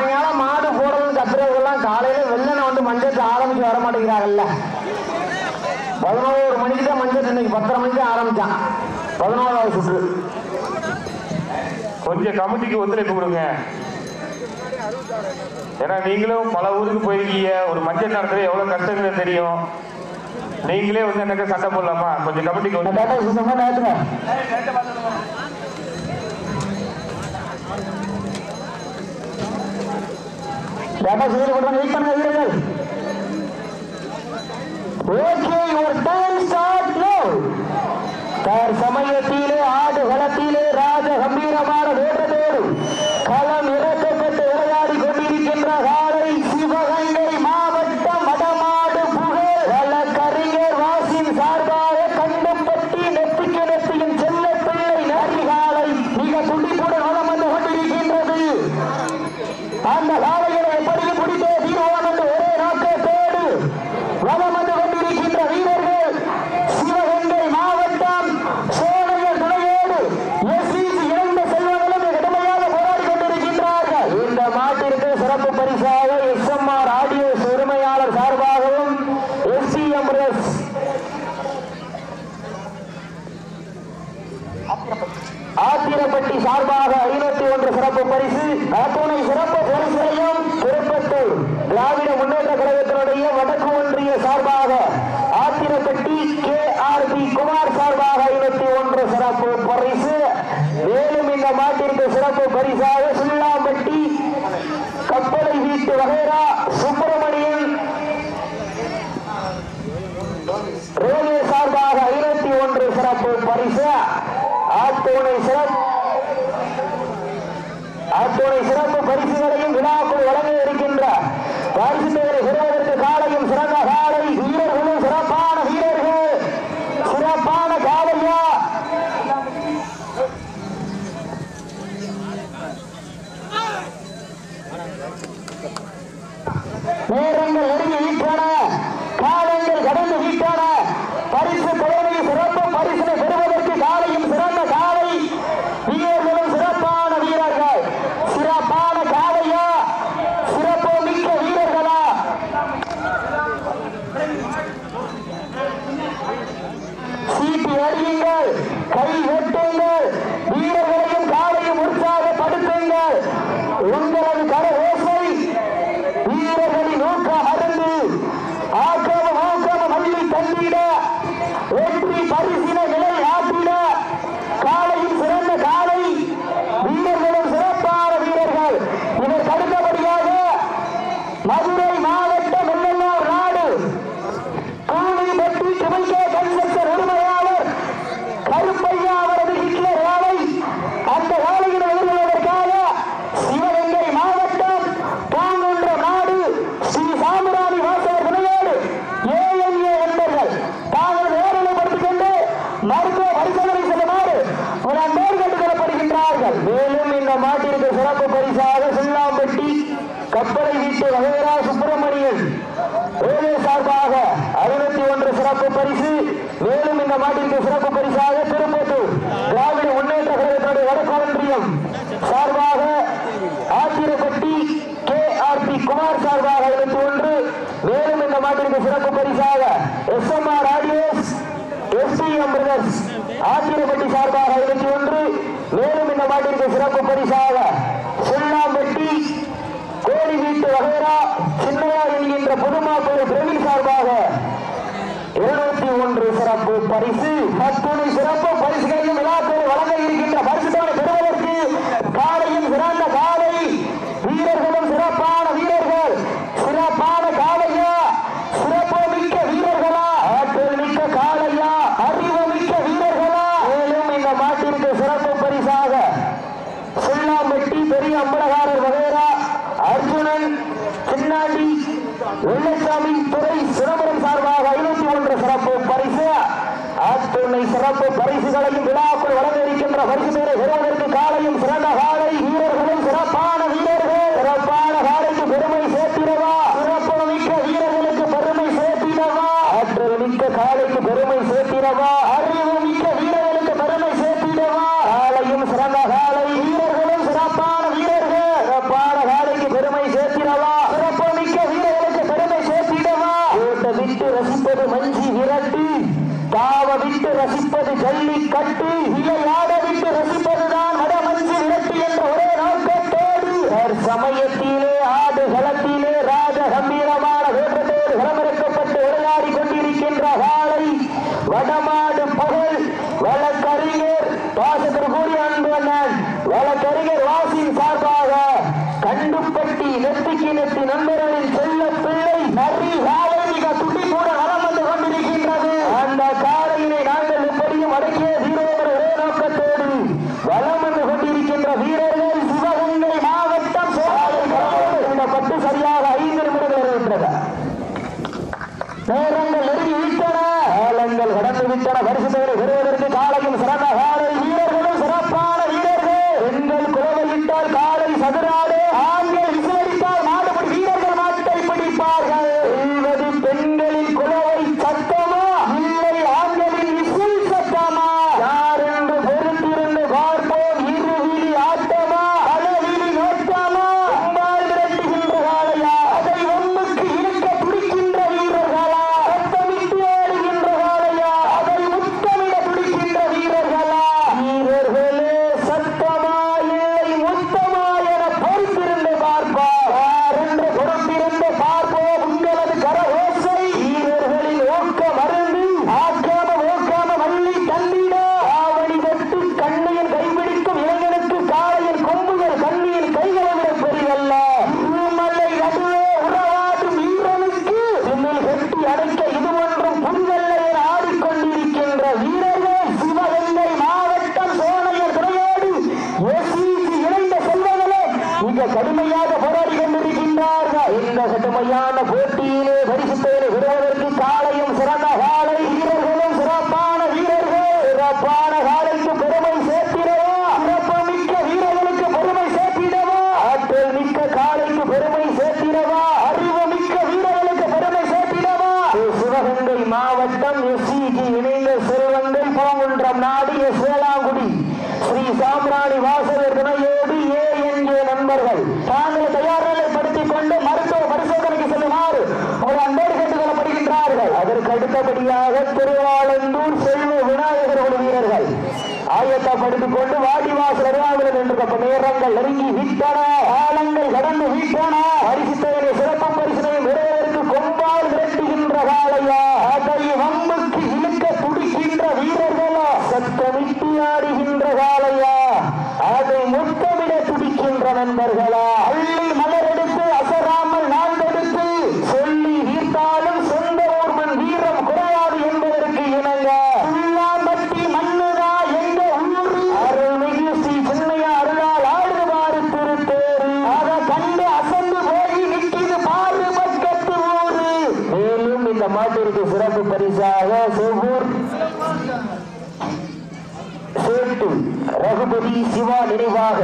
சாயங்காலம் மாடு போடுறது கத்துறவங்கெல்லாம் காலையில வெள்ளனை வந்து மஞ்சள் ஆரம்பிச்சு வர மாட்டேங்கிறாங்கல்ல. 11 மணிக்கு தான் மஞ்சள், இன்னைக்கு 10:30 மணிக்கு ஆரம்பிச்சான் 14வது சுற்று. கொஞ்சம் கமிட்டிக்கு ஒத்துழைப்பு கொடுங்க. ஏன்னா நீங்களும் பல ஊருக்கு போயிருக்கீங்க. ஒரு மஞ்சள் நடத்துறது எவ்வளவு கஷ்டங்கள் தெரியும். நீங்களே வந்து எனக்கு சண்டை போடலாமா? கொஞ்சம் கமிட்டிக்கு வந்து சமயத்திலே ஆடு களத்திலே ராஜ கம்பீரமான வேட்டத்தோடு களம் இறக்கப்பட்டு விளையாடி கொண்டிருக்கின்ற காலை சிவகங்கை மாவட்டம் வடமாடு புகழ் வழக்கறிஞர் வாசின் சார்பாக கண்டுபட்டி நெத்திக்கு நெத்தியின் செல்ல பிள்ளை நரிகாலை மிக துடிப்புடன் வளம் வந்து கொண்டிருக்கின்றது. அந்த காலைகளை எப்படியும் பிடித்தே தீர்வோம் என்று ஒரே நோக்கத்தோடு வளம் வந்து கொண்டிருக்கின்ற வீரர்கள் சிவகங்கை மாவட்டம் சோழையர் துணையோடு எஸ்பிசி இணைந்த செல்வங்களும் கடுமையாக போராடி கொண்டிருக்கின்றார்கள். இந்த மாட்டிற்கு சிறப்பு பரிசாக SMR ஆடியோஸ் உரிமையாளர் சார்பாகவும் SCM ஆத்திரப்பட்டி சார்பாக 501 சிறப்பு பரிசு, அத்துணை சிறப்பு பரிசுகளையும் திருப்பத்தூர் திராவிட முன்னேற்ற கழகத்தினுடைய வடக்கு ஒன்றிய சார்பாக ஆத்திரப்பட்டி KRB குமார் சார்பாக 501 சிறப்பு பரிசு. மேலும் இந்த மாட்டிற்கு சிறப்பு பரிசாக சுல்லாம்பட்டி கப்பலை வீட்டு வகைரா சுப்பிரமணியன் ரோலே சார்பாக 501 சிறப்பு பரிசு. ஆத்தோனை சிறப்பு பரிசுகளையும் விழாக்குள் வழங்க இருக்கின்ற பரிசுகளை பெறுவதற்கு காலையும் சிறந்த காலை வீரர்களும் சிறப்பான வீரர்கள் சிறப்பான காலையா நேரங்கள் நெருங்கி விட்டன, காலங்கள் கடந்து விட்டன. பரிசு தொகையை சிறப்பு பரிசினை பெறுவதற்கு காலையும் சிறந்த காலை வீரர்களும் சிறப்பான வீரர்கள் சிறப்பான காலையா சிறப்பு மிக்க வீரர்களா? சீட்டி அடியுங்கள், கை வெட்டுங்கள், வீரர்களையும் காலையும் உற்சாகப்படுத்துங்கள். உங்களது கர ஓசை வீரர்களின் ஊக்கம் அருந்து ஆக்கமும் ஊக்கமும் அள்ளி தந்திட வெற்றி பரிசினை நிலை ஆற்றிட காலையும் சிறந்த காலை வீரர்களும் சிறப்பான வீரர்கள். இதற்கு அடுத்தபடியாக மதுரை மாவட்டம் வெள்ளலூர் நாடு கூலிப்பட்டி கிமிக்கே கன்ஸ்ட்ரக்ஷன் உரிமையாளர் கருப்பையா அவரது ஹிட்லர் வேலை. அந்த வேலையில் எதிர்கொள்வதற்காக சிவகங்கை மாவட்டம் பூங்குன்றம் நாடு ஸ்ரீ சாமுராணி வாசகர் துணையோடு ANA என்பர்கள் தாங்கள் வேறுபடுத்திக் கொண்டு மருத்துவ பரிசோதனை செல்லுமாறு அன்போடு கேட்டுக்கொள்ளப்படுகின்றார்கள். மேலும் இந்த மாட்டிற்கு சிறப்பு பரிசாக சுல்லாம்பட்டி கப்பலை வீட்டு வகைரா சுப்பிரமணியன் ரோலே சார்பாக 501 சிறப்பு பரிசு. மேலும் இந்த மாட்டிற்கு சிறப்பு பரிசாக திருப்பத்தூர் திராவிட முன்னேற்ற கழகத்தினுடைய வடக்கு ஒன்றியம் சார்பாக ஆத்திரப்பட்டி KRB குமார் சார்பாக 501. மேலும் இந்த மாட்டிற்கு சிறப்பு பரிசாக SMR ஆடியோஸ் SCM பிரதர்ஸ் ஆத்திரப்பட்டி சார்பாக 501. மேலும் இந்த மாட்டிற்கு சிறப்பு பரிசாக சுல்லாம்பட்டி கோடி வீட்டு வகைரா சின்னையா என்கின்ற பொதுமாப்பூர் பிரவீன் சார்பாக 201 சிறப்பு பரிசு. 10 சிறப்பு பரிசுகளையும் விழாக்கள் வழங்க இருக்கின்ற பரிசுகளை பெறுவதற்கு காலையும் சிறந்த காலை வீரர்களும் சிறப்பான வீரர்கள் சிறப்பான காலையா சிறப்பு மிக்க வீரர்களா ஆற்றல் மிக்க காலையா அறிவு மிக்க வீரர்களா? மேலும் இந்த மாட்டிற்கு சிறப்பு பரிசாக சுல்லாம்பட்டி பெரிய அம்பலகாரர் வகைரா அர்ஜுனன் சின்னாண்டி வெள்ளசாமி துறை சிதம்பரம் சார்பாக 501 சிறப்பு பரிசு. அத்துணை சிறப்பு பரிசு ரசிப்பது ஜல்லிக்கட்டு, விளையாட விட்டு ரசிப்பதுதான் வடமஞ்சு விரட்டு என்ற ஒரே நோக்கத்தோடு சமயத்திலே ஆடு களத்திலே ராஜ கம்பீரமான வேற்றத்தோடு களமிறக்கப்பட்டு விளையாடி கொண்டிருக்கின்ற காலை வடமாடு புகழ் வழக்கறிஞர் பாசத்திற்குரிய அன்பண்ணன் வழக்கறிஞர் வாசின் சார்பாக கண்டுப்பட்டி நெத்திக்கு நெத்தி நண்பர்களின் செல்ல பிள்ளை நரி காலை மிக துடிப்போட வளம் வந்து கொண்டிருக்கின்றது. அந்த காலையினை நாங்கள் எப்படியும் அடக்கிய வீரர்கள் ஒரே நோக்கத்தோடு வளம் வந்து கொண்டிருக்கின்ற வீரர்கள் சிவகங்கை மாவட்டம் பட்டு சரியாக 5 நிமிடங்கள் இருக்கின்றன. நேரங்கள் நெருங்கி விட்டன, காலங்கள் கடந்து விட்டன. பரிசுகளை பெறுவதற்கு காலையும் சிறந்த காலை வீரர்களும் சிறப்பான வீரர்கள். பெண்கள் குலவையிட்டால் காலை சதுராடு, ஆண்கள் விசிலடித்தால் மாடுபடி வீரர்கள் மாட்டை பிடிப்பார்கள். செய்வது பெண்களின் குலவை சத்தமா இல்லை ஆண்களின் விசில் சத்தமா? யார் என்று பொறுத்திருந்து பார்ப்போம். இருவிழி ஆட்டமா அளவிழி நோட்டமா? அம்பாள் விரட்டுகின்ற காலையா, அதை ஒன்றுக்கு இழுக்க துடிக்கின்ற வீரர்களா? சத்தமிட்டு ஆடுகின்ற காலையா, அதை முத்தமிட துடிக்கின்ற வீரர்களா? வீரர்களே சத்தமா இல்லை முத்தமா என பொறுத்திருந்து பார்ப்போம். யார் என்று பொறுத்திருந்து பார்ப்போம். உங்களது கரகோசை வீரர்களின் ஊக்க மருந்து ஆக்காம ஓக்காம மல்லி தந்திட ஆவணி தொட்டு கண்ணையின் கைபிடிக்கும் இளைஞனுக்கு காலையின் கொம்புகள் கண்ணியின் கைகளை விட பெரியல்ல. திருமலை நடுவே உறவாடும் வீரனுக்கு சிம்மில் கட்டி அடைக்க இது ஒன்றும் புதிதல்ல என ஆடிக்கொண்டிருக்கின்ற வீரர்கள் சிவகங்கை மாவட்டம் சோனையர் துறையோடு எஸ்இசி இணைந்த செல்வங்களே மிக கடுமையாக போராடி கொண்டிருக்கின்றார்கள். இந்த கடுமையான போட்டியிலே பரிசுத்தலை பெறுவதற்கு காலையும் சிறந்த காலை வீரர்களும் சிறப்பான வீரர்கள். சிறப்பான காலைக்கு பெருமை சேர்த்திடவா, சிறப்பு மிக்க வீரர்களுக்கு பெருமை சேர்த்திடவா, ஆற்றல் மிக்க காலைக்கு பெருமை சேர்த்திடவா, அறிவு மிக்க வீரர்களுக்கு பெருமை சேர்த்திடவா? சிவகங்கை மாவட்டம் எஸ்இசி இணைந்த செல்வங்கள் பூங்குன்றம் நாடு எஸ் வேளாங்குடி ஸ்ரீ சாம்ராணி வாசகர் துணையோடு ஏஎன்ஏ நண்பர்கள் தாங்கள் தயார் நிலைப்படுத்திக் கொண்டு மருத்துவ பரிசோதனைக்கு செல்லுமாறு ஒரு அன்போடு கேட்டுக்கொள்ளப்படுகின்றார்கள். அதற்கு அடுத்தபடியாக திருவாளந்தூர் செல்வ விநாயகர் குழு வீரர்கள் ஆயத்தப்படுத்திக் கொண்டு வாடிவாசல் அருகாமையில் நின்று நேரங்கள் நெருங்கி விட்டன, காலங்கள் கடந்து விட்டன. பரிசுத்தனை சிறப்பு பரிசனை பெறுவதற்கு கொம்பால் விரட்டுகின்ற காலையா, அதை வம்புக்கு இழுக்க துடிக்கின்ற வீரர்களா, சத்தமிட்டு ஆடுகின்ற காலையா, அதை முத்தமிட துடிக்கின்ற நண்பர்களா, அள்ளி மலர் எடுத்து அசராமல் நான் எடுத்து சொல்லி வீர்த்தாலும் சொந்த ஊர் மண் வீரம் குறையாது என்பதற்கு இணங்க உள்ளாம்பட்டி மண்ணுதா எங்க ஊரு அருள்மிகு ஸ்ரீ சின்னையா அருளால் ஆடுவாறு திருத்தேரு அதை கண்டு அசந்து போய் நிற்கிது பாரு பக்கத்து ஊரு. மேலும் இந்த மாட்டிற்கு சிறப்பு பரிசாக செவ்வூர் சேட்டு ரகுபதி சிவா நினைவாக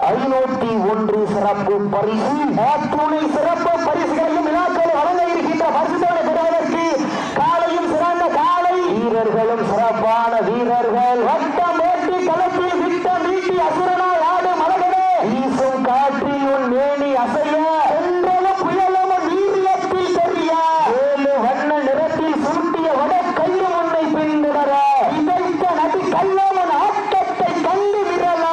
501 சிறப்பு பரிசு, துணை சிறப்பு பரிசுகளையும் விழாக்களை வழங்க இருக்கின்ற பரிசுகளை பெறுவதற்கு காலையும் சிறந்த காலை வீரர்களும் சிறப்பான வீரர்கள். வட்டம் ஓட்டி களத்தில் விட்டம் நீட்டி அசுரனாய் ஆடு மலகனே வீசும் காற்றில் உன் மேனி அசைய என்றலும் புயலும் வீரியத்தில் தெரிய ஏழு வண்ண நிறத்தில் சுருட்டிய வட கையும் உன்னை பின்தொடர இதைத்த நதி கல்லவன் ஆட்டத்தை கண்டு விரல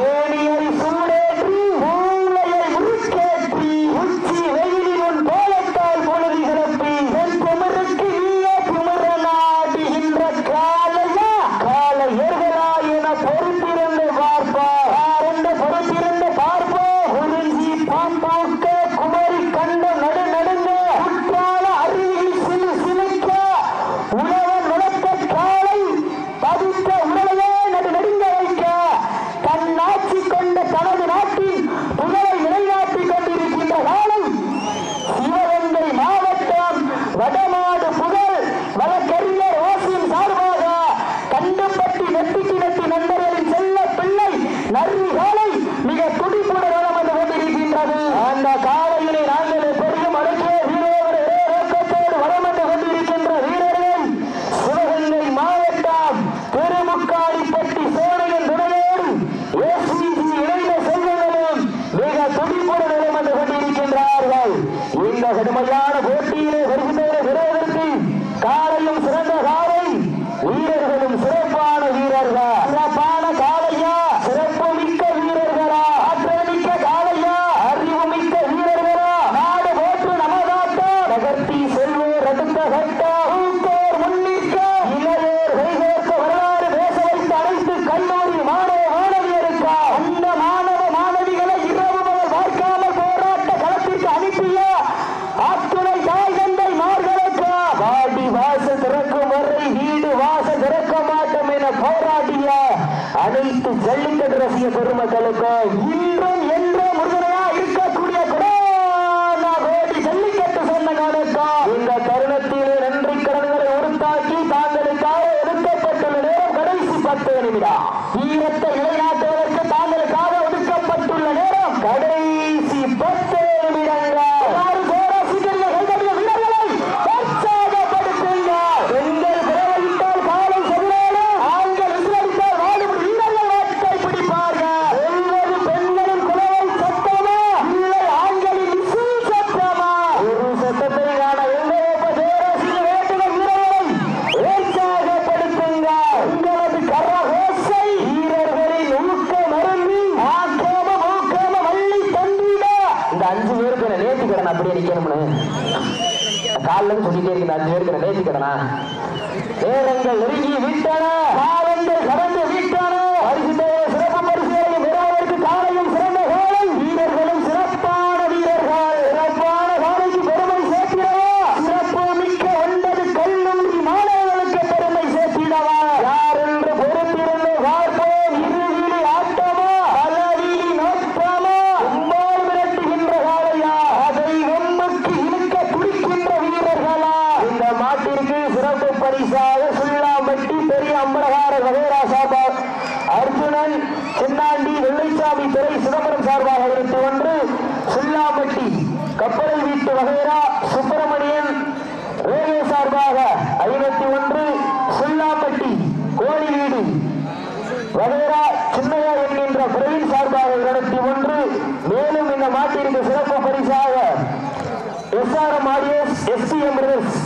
ஏனியை சூடேற்றி மூளையை உருக்கேற்றி உச்சி வெயிலில் உன் கோலத்தால் பொழுது கிளப்பி என் குமருக்கு நீயே குமரனாடுகின்ற காலையா காலையர்களா 5 பேருக்கு என்ன நேர்த்தி கடன் அப்படியே நிக்கணும்னு காலில் சொல்லிட்டே இருக்கு. 5 பேருக்கு என்ன நேர்த்தி கடனா? நேரங்கள் நெருங்கி விட்டன, காலங்கள் கடந்து விட்டன. சிறப்பு பரிசுகளையும் பெறுவதற்கு காலையும் சிறந்த காலை வீரர்களும் சிறப்பான வீரர்கள். சிறப்பான காலைக்கு பெருமை சேர்த்திடவா? சிறப்பு மிக்க 9 கல்லூரி மாணவர்களுக்கு பெருமை சேர்த்திடவா? யார் என்று பொறுத்திருந்து பார்ப்போம். இருவிழி ஆட்டமா, பலவிழி நோட்டமா, உம்மால் மிரட்டுகின்ற காலையா, அதை வெம்முக்கு இழுக்க துடிக்கின்ற வீரர்களா? இந்த மாட்டிற்கு சிறப்பு பரிசாக சுள்ளாம்பட்டி பெரிய அம்பலகார வகைரா சார்பாக அர்ஜுனன் சின்னாண்டி வெள்ளைச்சாமி துறை சிதம்பரம் சார்பாக 21, சுள்ளாம்பட்டி கப்பலை வீட்டு வகைரா சுப்பிரமணியன் ரேகே சார்பாக 51, சுள்ளாம்பட்டி கோழி வீடு வகைரா சின்னையா என்கின்ற பிரவீன் சார்பாக 21. மேலும் இந்த மாட்டிற்கு சிறப்பு பரிசாக SRM ஆடியோஸ் STM பிரதர்ஸ்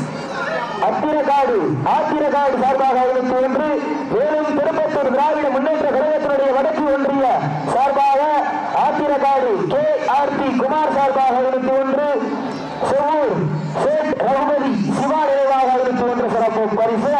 ஆத்திரகாடு சார்பாக 21. மேலும் திருப்பத்தூர் திராவிட முன்னேற்ற கழகத்தினுடைய வடக்கு ஒன்றிய சார்பாக ஆத்திரகாடு KRP குமார் சார்பாக 21. செவ்வூர் சேட் ரகுபதி சிவா நினைவாக 21 சிறப்பு பரிசு.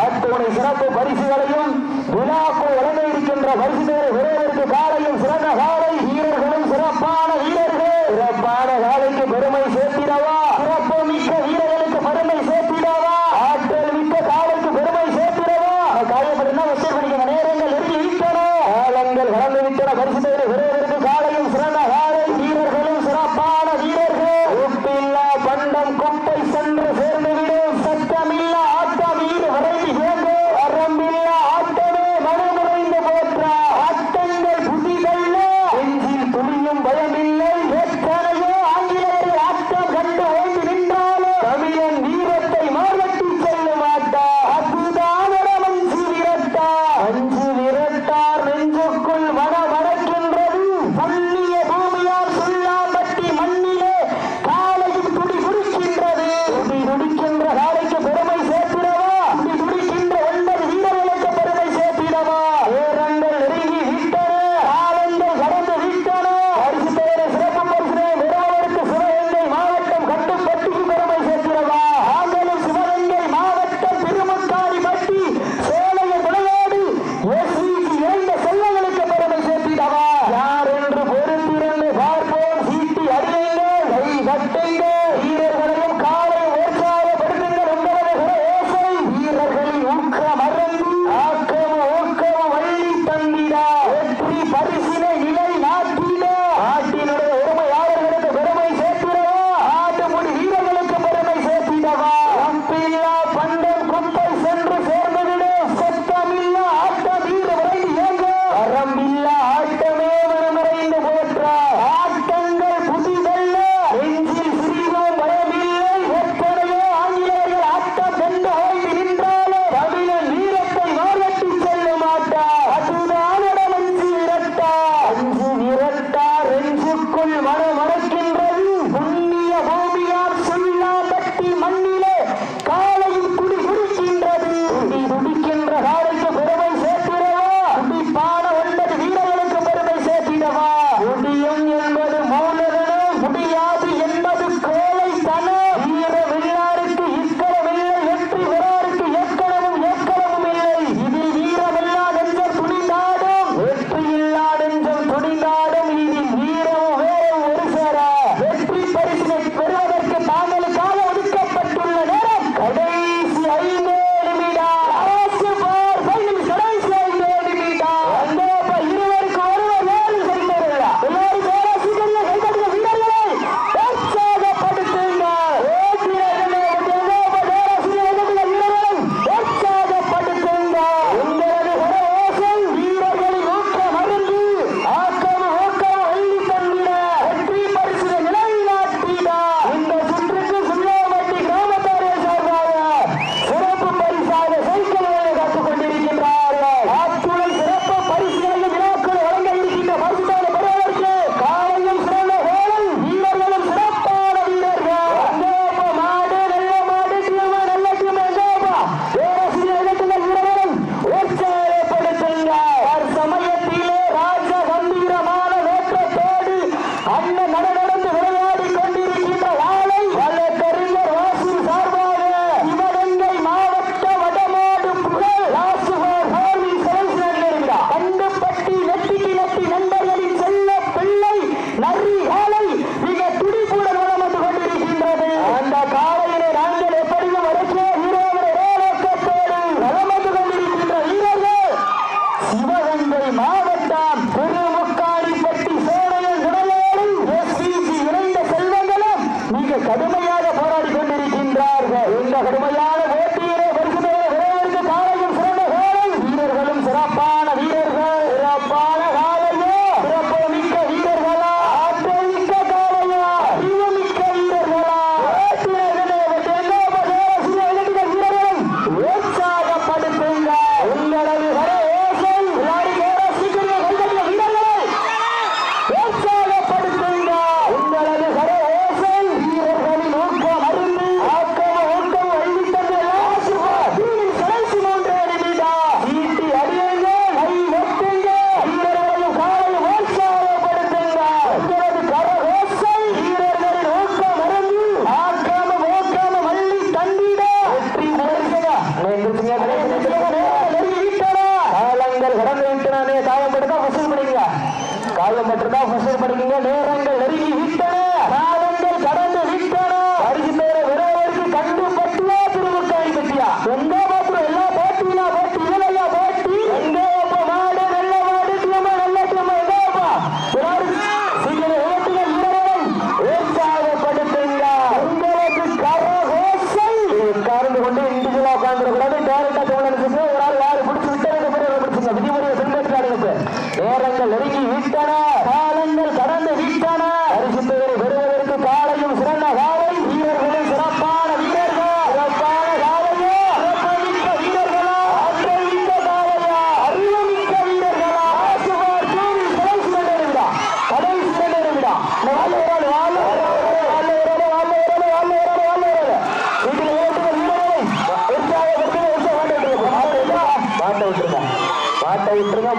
அத்துணை சிறப்பு பரிசுகளையும் விழாக்குள் வழங்க இருக்கின்ற பரிசுகளை பெறுவதற்கு காலையும் சிறந்த காலை வீரர்களும் சிறப்பான வீரர்கள். சிறப்பான காலைக்கு பெருமை சேர்த்திடவா? சிறப்பு மிக்க வீரர்களுக்கு பெருமை சேர்த்திடவா? ஆற்றல் மிக்க காலைக்கு பெருமை சேர்த்திடவா? காயப்பட்டுனா வச்சு படிக்கிற நேரங்கள் நெருங்கி விட்டன, காலங்கள் கடந்து விட்டன. பரிசுகளை பெறுவதற்கு காலையும் சிறந்த காலை வீரர்களும் சிறப்பான வீரர்கள். உப்பில்லா பண்டம் குப்பை சென்று சேர்ந்துவிடும், சத்தமில்லா ஆட்டம் வீடு வரைந்து சேர்ந்து வரம்பில்லா ஆட்டமே மனமுறைந்து போற்ற ஆட்டங்கள் புதிதல்ல, நெஞ்சில் துளியும் பயமில்லை. எத்தனையோ ஆங்கிலேயர்கள் ஆட்டம் கண்டு ஓய்ந்து நின்றாலும் தமிழன் வீரத்தை மார்வட்டி செல்லும் ஆட்டா. அதுதான் மஞ்சு விரட்டா. மஞ்சு விரட்டார் நெஞ்சுக்குள் மனமடக்கின்றது. புண்ணிய பூமியால் சுள்ளாம்பட்டி மண்ணிலே காலையும் துடி துடிக்கின்றது. துடி துடிக்கின்ற காலைக்கு பெருமை சேர்த்திடவா? துடி துடிக்கின்ற 9 வீரர்களுக்கு பெருமை சேர்த்திடவா? நேரங்கள் நெருங்கி விட்டன, காலங்கள் கடந்து விட்டன. பரிசு பெயரை சிறப்பு பரிசினை பெறுவதற்கு சிவகங்கை மாவட்டம் கட்டுப்பட்டிக்கு பெருமை சேர்த்திடவா? ஆங்களும் சிவகங்கை மாவட்டம் திருமுக்காடிப்பட்டி சேலைய விளையாடு SVG இழந்த செல்வங்களுக்கு பெருமை சேர்த்திடவா? யார் என்று பொறுத்திருந்து பார்ப்போம். சீட்டி அடியுங்கள், கை கட்டுங்கள், வீரர்களையும் காலை உற்சாகப்படுத்துங்கள். உங்களது ஓசை வீரர்களின் ஊக்கம் அறந்து ஆக்கமும் ஊக்கமும் வள்ளி தந்திட வெற்றி பரிசினை நிலை நாட்டிட நாட்டினுடைய உரிமையாளர்களுக்கு பெருமை சேர்த்திடவா? ஆட்டுமுடி வீரர்களுக்கு பெருமை சேர்த்திடவா? உப்பில்லா பண்டம் குப்பை சென்று சேர்ந்துவிடும், சத்தமில்லா ஆட்ட வீடு விரைந்து இயங்க வரம்பில்லா ஆட்டமே மனமறைந்து போற்ற ஆட்டங்கள் புதிதல்ல, நெஞ்சில் சிறிதும் பயமில்லை. எத்தனையோ ஆங்கிலேயர்கள் ஆட்டம் கண்டு ஓய்ந்து நின்றாலும் தமிழன் வீரத்தை மார்வட்டி செல்லும் ஆட்டா. அதுதான் மஞ்சு விரட்டா. மஞ்சு விரட்டா நெஞ்சுக்குள் மனமடக்கின்றது. புண்ணிய பூமியால் சுள்ளாம்பட்டி மண்ணிலே காலையும் துடி துடிக்கின்றது. துடி துடிக்கின்ற காலைக்கு பெருமை சேர்த்திடவா? துடிப்பான 9 வீரர்களுக்கு பெருமை சேர்த்திடவா? முடியும் என்பது மூலதனம், முடியாது என்பது கோழைத்தனம். வீர வெள்ளாருக்கு இக்கலமில்லை, வெற்றி பெறாருக்கு எக்களமும் இல்லை. இது வீரமில்லா நெஞ்சம் துணிந்தாடும், வெற்றி இல்லா நெஞ்சம் துணிந்தாடும். இதில் வீரமும் வேறும் ஒரு சேர மாட்டை விட்டுருங்க